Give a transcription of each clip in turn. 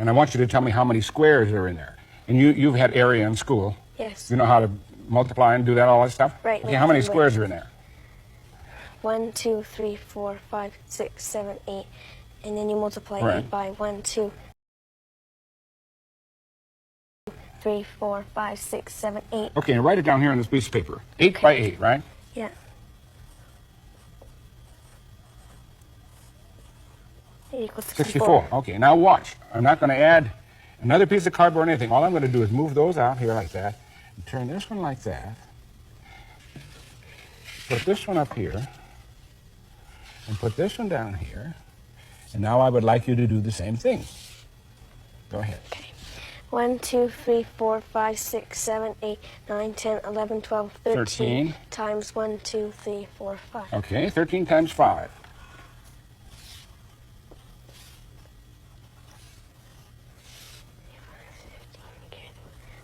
and I want you to tell me how many squares are in there. And you've had area in school. Yes. You know how to multiply and do that, all that stuff? Right. Okay, how many squares are in there? 1, 2, 3, 4, 5, 6, 7, 8. And then you multiply Right. 8 by 1, 2, 3, 4, 5, 6, 7, 8. Okay, and write it down here on this piece of paper. 8 by 8, right? Yeah. It equals 64. Okay, now watch. I'm not going to add another piece of cardboard or anything. All I'm going to do is move those out here like that, and turn this one like that, put this one up here, and put this one down here. And now I would like you to do the same thing. Go ahead. Okay. 1, 2, 3, 4, 5, 6, 7, 8, 9, 10, 11, 12, 13. Times 1, 2, 3, 4, 5. Okay, 13 times 5.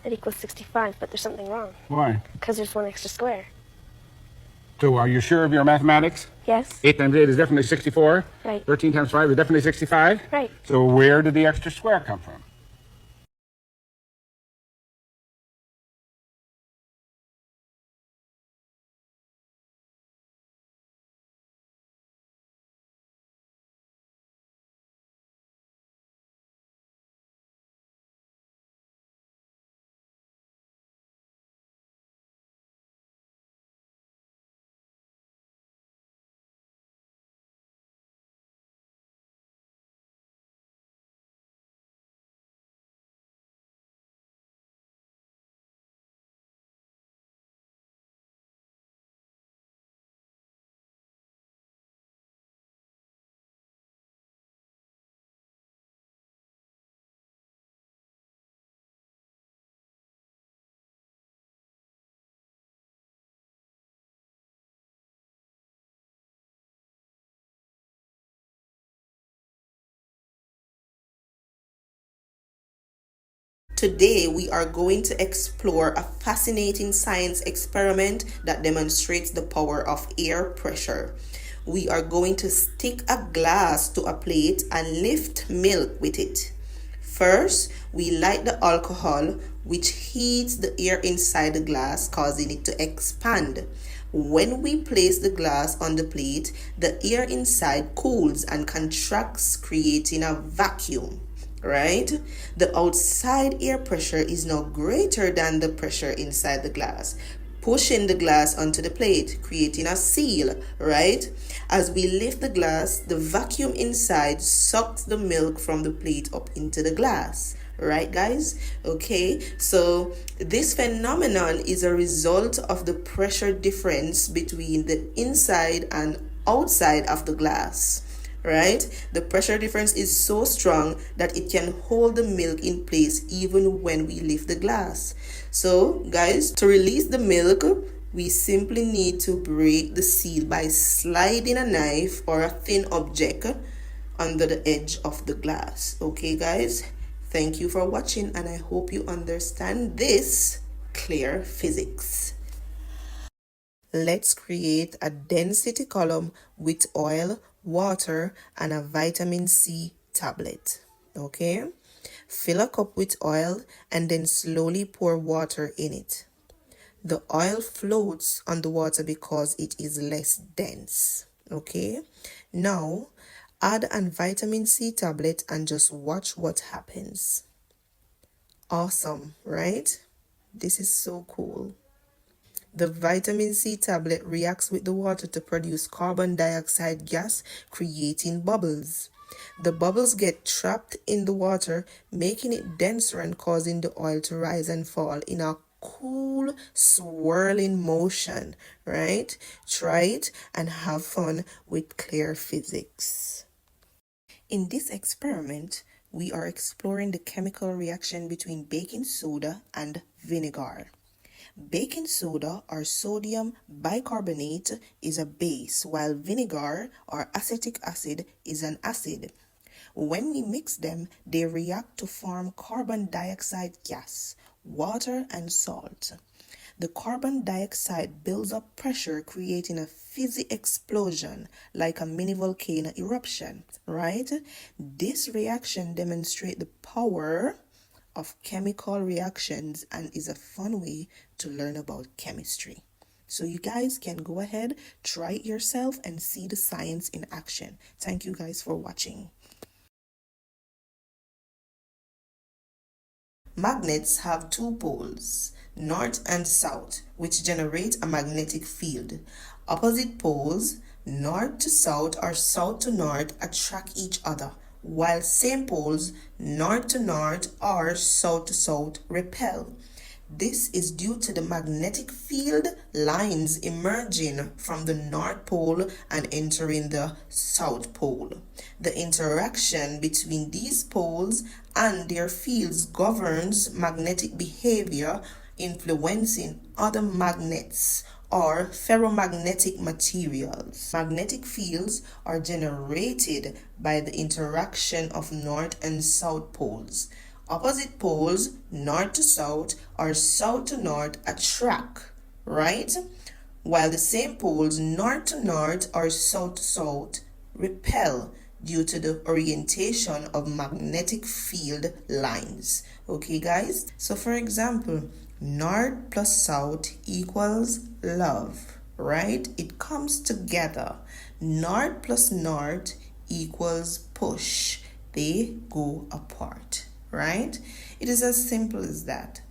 That equals 65, but there's something wrong. Why? Because there's one extra square. So are you sure of your mathematics? Yes. 8 times 8 is definitely 64. Right. 13 times 5 is definitely 65. Right. So where did the extra square come from? Today, we are going to explore a fascinating science experiment that demonstrates the power of air pressure. We are going to stick a glass to a plate and lift milk with it. First, we light the alcohol, which heats the air inside the glass, causing it to expand. When we place the glass on the plate, the air inside cools and contracts, creating a vacuum. Right? The outside air pressure is now greater than the pressure inside the glass, pushing the glass onto the plate, creating a seal, right? As we lift the glass, the vacuum inside sucks the milk from the plate up into the glass. Right, guys? Okay, so this phenomenon is a result of the pressure difference between the inside and outside of the glass. Right? The pressure difference is so strong that it can hold the milk in place even when we lift the glass. So, guys, to release the milk, we simply need to break the seal by sliding a knife or a thin object under the edge of the glass. Okay, guys? Thank you for watching, and I hope you understand this clear physics. Let's create a density column with oil, water, and a vitamin C tablet. Okay? Fill a cup with oil and then slowly pour water in it. The oil floats on the water because it is less dense. Okay? Now, add a vitamin C tablet and just watch what happens. Awesome, right? This is so cool. The vitamin C tablet reacts with the water to produce carbon dioxide gas, creating bubbles. The bubbles get trapped in the water, making it denser and causing the oil to rise and fall in a cool, swirling motion, right? Try it and have fun with clear physics. In this experiment, we are exploring the chemical reaction between baking soda and vinegar. Baking soda or sodium bicarbonate is a base, while vinegar or acetic acid is an acid. When we mix them, they react to form carbon dioxide gas, water, and salt. The carbon dioxide builds up pressure, creating a fizzy explosion like a mini volcano eruption, right? This reaction demonstrates the power of chemical reactions and is a fun way to learn about chemistry. So you guys can go ahead, try it yourself and see the science in action. Thank you guys for watching. Magnets have two poles, north and south, which generate a magnetic field. Opposite poles, north to south or south to north, attract each other, while same poles, north to north or south to south, repel. This is due to the magnetic field lines emerging from the North Pole and entering the South Pole. The interaction between these poles and their fields governs magnetic behavior, influencing other magnets or ferromagnetic materials. Magnetic fields are generated by the interaction of north and south poles. Opposite poles, north to south or south to north, attract, right? While the same poles, north to north or south to south, repel due to the orientation of magnetic field lines. Okay, guys? So, for example, north plus south equals love, right? It comes together. North plus north equals push. They go apart. Right? It is as simple as that.